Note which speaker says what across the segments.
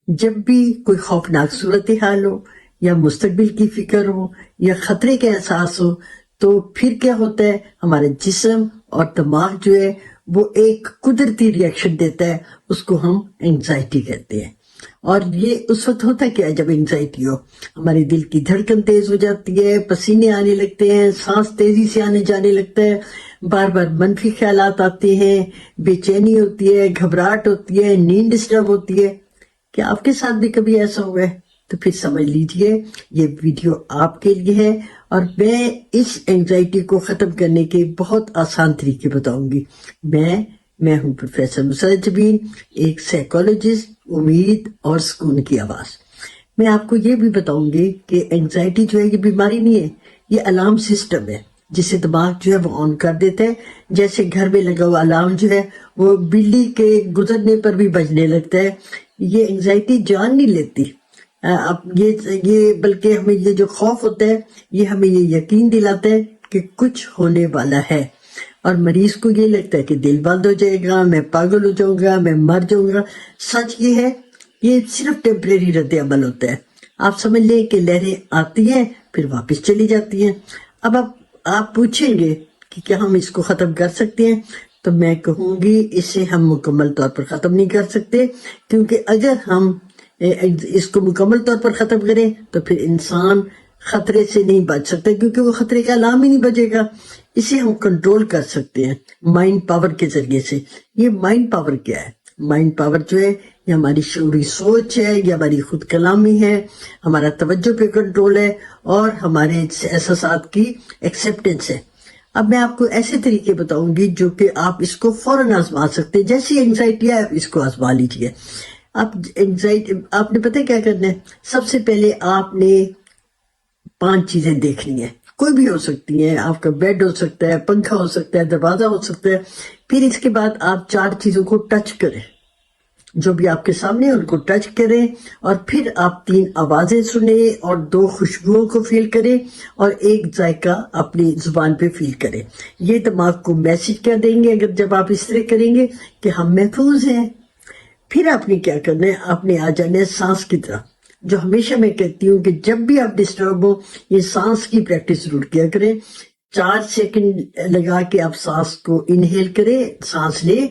Speaker 1: جب بھی کوئی خوفناک صورتحال ہو یا مستقبل کی فکر ہو یا خطرے کا احساس ہو تو پھر کیا ہوتا ہے، ہمارا جسم اور دماغ جو ہے وہ ایک قدرتی ریئیکشن دیتا ہے، اس کو ہم انگزائٹی کہتے ہیں۔ اور یہ اس وقت ہوتا کیا ہے جب انگزائٹی ہو، ہمارے دل کی دھڑکن تیز ہو جاتی ہے، پسینے آنے لگتے ہیں، سانس تیزی سے آنے جانے لگتا ہے، بار بار منفی خیالات آتے ہیں، بے چینی ہوتی ہے، گھبراہٹ ہوتی ہے، نیند ڈسٹرب ہوتی ہے۔ کیا آپ کے ساتھ بھی کبھی ایسا ہوا ہے؟ تو پھر سمجھ لیجئے یہ ویڈیو آپ کے لیے ہے، اور میں اس انگزائٹی کو ختم کرنے کے بہت آسان طریقے بتاؤں گی۔ میں ہوں پروفیسر مسرت جبین، ایک سائیکالوجسٹ، امید اور سکون کی آواز۔ میں آپ کو یہ بھی بتاؤں گی کہ انگزائٹی جو ہے یہ بیماری نہیں ہے، یہ الارم سسٹم ہے جسے دماغ جو ہے وہ آن کر دیتا ہے۔ جیسے گھر میں لگا ہوا الارم جو ہے وہ بلی کے گزرنے پر بھی بجنے لگتا ہے، یہ انگزائٹی جان نہیں لیتی۔ اب یہ بلکہ ہمیں یہ جو خوف ہوتا ہے یہ ہمیں یہ یقین دلاتا ہے کہ کچھ ہونے والا ہے، اور مریض کو یہ لگتا ہے کہ دل بند ہو جائے گا، میں پاگل ہو جاؤں گا، میں مر جاؤں گا۔ سچ یہ ہے یہ صرف ٹیمپریری رد عمل ہوتا ہے۔ آپ سمجھ لیں کہ لہریں آتی ہیں پھر واپس چلی جاتی ہیں۔ اب آپ پوچھیں گے کہ کیا ہم اس کو ختم کر سکتے ہیں؟ تو میں کہوں گی اسے ہم مکمل طور پر ختم نہیں کر سکتے، کیونکہ اگر ہم اس کو مکمل طور پر ختم کریں تو پھر انسان خطرے سے نہیں بچ سکتا، کیونکہ وہ خطرے کا الارم ہی نہیں بجے گا۔ اسے ہم کنٹرول کر سکتے ہیں مائنڈ پاور کے ذریعے سے۔ یہ مائنڈ پاور کیا ہے؟ مائنڈ پاور جو ہے یہ ہماری شعوری سوچ ہے، یہ ہماری خود کلامی ہے، ہمارا توجہ پہ کنٹرول ہے، اور ہمارے احساسات کی ایکسیپٹنس ہے۔ اب میں آپ کو ایسے طریقے بتاؤں گی جو کہ آپ اس کو فوراً آزما سکتے ہیں۔ جیسی انگزائٹی ہے آپ اس کو آزما لیجئے۔ آپ نے پتہ کیا کرنا ہے؟ سب سے پہلے آپ نے 5 چیزیں دیکھنی ہیں، کوئی بھی ہو سکتی ہیں، آپ کا بیڈ ہو سکتا ہے، پنکھا ہو سکتا ہے، دروازہ ہو سکتا ہے۔ پھر اس کے بعد آپ 4 چیزوں کو ٹچ کریں، جو بھی آپ کے سامنے ان کو ٹچ کریں، اور پھر آپ 3 آوازیں سنیں اور 2 خوشبوؤں کو فیل کریں اور 1 ذائقہ اپنی زبان پہ فیل کریں۔ یہ دماغ کو میسج کر دیں گے اگر جب آپ اس طرح کریں گے کہ ہم محفوظ ہیں۔ پھر آپ نے کیا کرنا ہے؟ آپ نے آ جانا ہے سانس کی طرف، جو ہمیشہ میں کہتی ہوں کہ جب بھی آپ ڈسٹرب ہو یہ سانس کی پریکٹس ضرور کیا کریں۔ 4 سیکنڈ لگا کے آپ سانس کو انہیل کریں، سانس لیں،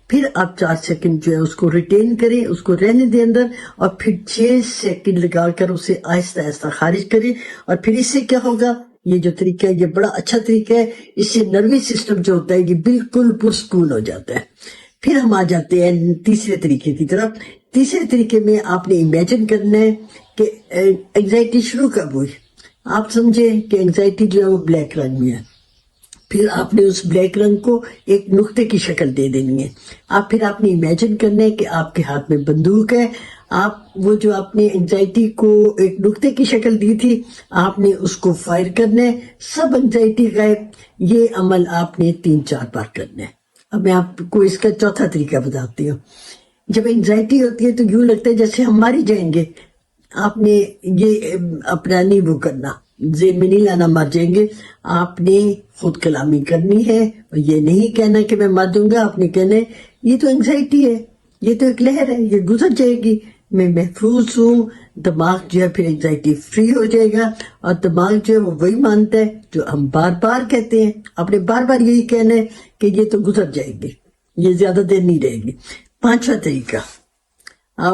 Speaker 1: پھر آپ 4 سیکنڈ جو ہے اس کو ریٹین کریں، اس کو رہنے دیں اندر، اور پھر 6 سیکنڈ لگا کر اسے آہستہ آہستہ خارج کریں۔ اور پھر اس سے کیا ہوگا؟ یہ جو طریقہ ہے یہ بڑا اچھا طریقہ ہے، اس سے نروی سسٹم جو ہوتا ہے یہ بالکل پرسکون ہو جاتا ہے۔ پھر ہم آ جاتے ہیں تیسرے طریقے کی طرف۔ تیسرے طریقے میں آپ نے امیجن کرنا ہے کہ انگزائٹی شروع کب ہوئی۔ آپ سمجھیں کہ انگزائٹی جو ہے وہ بلیک رنگ میں ہے، پھر آپ نے اس بلیک رنگ کو ایک نقطے کی شکل دے دینی ہے۔ پھر آپ نے امیجن کرنا ہے کہ آپ کے ہاتھ میں بندوق ہے، وہ جو آپ نے انگزائٹی کو ایک نقطے کی شکل دی تھی آپ نے اس کو فائر کرنا ہے، سب انگزائٹی غائب۔ یہ عمل آپ نے 3-4 بار کرنا ہے۔ اب میں آپ کو اس کا چوتھا طریقہ بتاتی ہوں۔ جب انگزائٹی ہوتی ہے تو یوں لگتا ہے جیسے ہم مار ہی جائیں گے۔ آپ نے یہ اپنا نہیں وہ کرنا، ذہن میں نہیں لانا مر جائیں گے۔ آپ نے خود کلامی کرنی ہے، اور یہ نہیں کہنا کہ میں مر جاؤں گا۔ آپ نے کہنا ہے یہ تو انگزائٹی ہے، یہ تو ایک لہر ہے، یہ گزر جائے گی، میں محفوظ ہوں۔ دماغ جو ہے پھر انگزائٹی فری ہو جائے گا، اور دماغ جو ہے وہ وہی مانتا ہے جو ہم بار بار کہتے ہیں۔ آپ نے بار بار یہی کہنا ہے کہ یہ تو گزر جائے گی، یہ زیادہ دیر نہیں رہے گی۔ 5واں طریقہ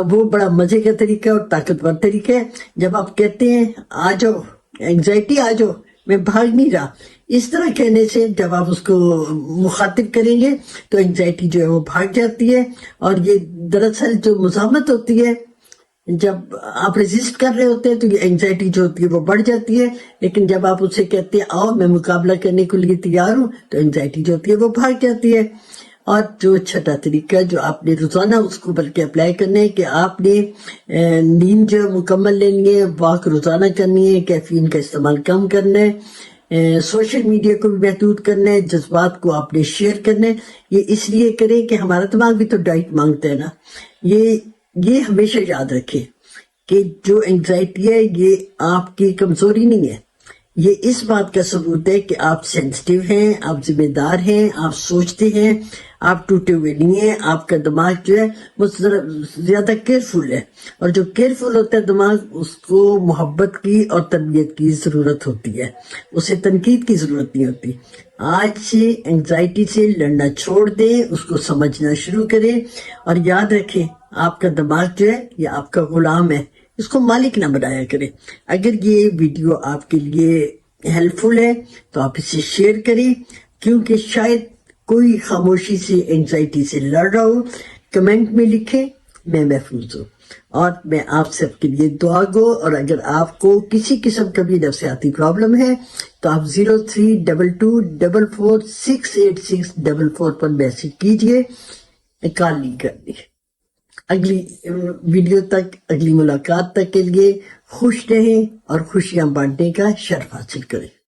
Speaker 1: وہ بڑا مزے کا طریقہ اور طاقتور طریقہ ہے۔ جب آپ کہتے ہیں آ جاؤ انگزائٹی آ جاؤ، میں بھاگ نہیں رہا، اس طرح کہنے سے جب آپ اس کو مخاطب کریں گے تو انگزائٹی جو ہے وہ بھاگ جاتی ہے۔ اور یہ دراصل جو مزاحمت ہوتی ہے، جب آپ ریزسٹ کر رہے ہوتے ہیں تو یہ انگزائٹی جو ہوتی ہے وہ بڑھ جاتی ہے، لیکن جب آپ اسے کہتے ہیں آؤ میں مقابلہ کرنے کے لیے تیار ہوں، تو انگزائٹی جو ہوتی ہے وہ بھاگ جاتی ہے۔ اور جو چھٹا طریقہ جو آپ نے روزانہ اس کو بلکہ اپلائی کرنا ہے کہ آپ نے نیند جو مکمل لینی ہے، واک روزانہ کرنی ہے، کیفین کا استعمال کم کرنا ہے، سوشل میڈیا کو بھی محدود کرنا ہے، جذبات کو آپ نے شیئر کرنا ہے۔ یہ اس لیے کریں کہ ہمارا دماغ بھی تو ڈائٹ مانگتا ہے نا۔ یہ ہمیشہ یاد رکھیں کہ جو انگزائٹی ہے یہ آپ کی کمزوری نہیں ہے، یہ اس بات کا ثبوت ہے کہ آپ سینسٹیو ہیں، آپ ذمہ دار ہیں، آپ سوچتے ہیں، آپ ٹوٹے ہوئے نہیں ہیں، آپ کا دماغ جو ہے وہ زیادہ کیئرفل ہے، اور جو کیئرفل ہوتا ہے دماغ اس کو محبت کی اور تربیت کی ضرورت ہوتی ہے، اسے تنقید کی ضرورت نہیں ہوتی۔ آج سے انگزائٹی سے لڑنا چھوڑ دیں، اس کو سمجھنا شروع کریں، اور یاد رکھیں آپ کا دماغ جو ہے یہ آپ کا غلام ہے، اس کو مالک نہ بنایا کریں۔ اگر یہ ویڈیو آپ کے لیے ہیلپ فل ہے تو آپ اسے شیئر کریں، کیونکہ شاید کوئی خاموشی سے انگزائٹی سے لڑ رہا ہو۔ کمنٹ میں لکھیں میں محفوظ ہوں، اور میں آپ سب کے لیے دعا گو۔ اور اگر آپ کو کسی قسم کا بھی نفسیاتی پرابلم ہے تو آپ 0322446864 پر میسج کیجئے، کال نہیں کرنی۔ اگلی ویڈیو تک، اگلی ملاقات تک کے لیے خوش رہیں اور خوشیاں بانٹنے کا شرف حاصل کریں۔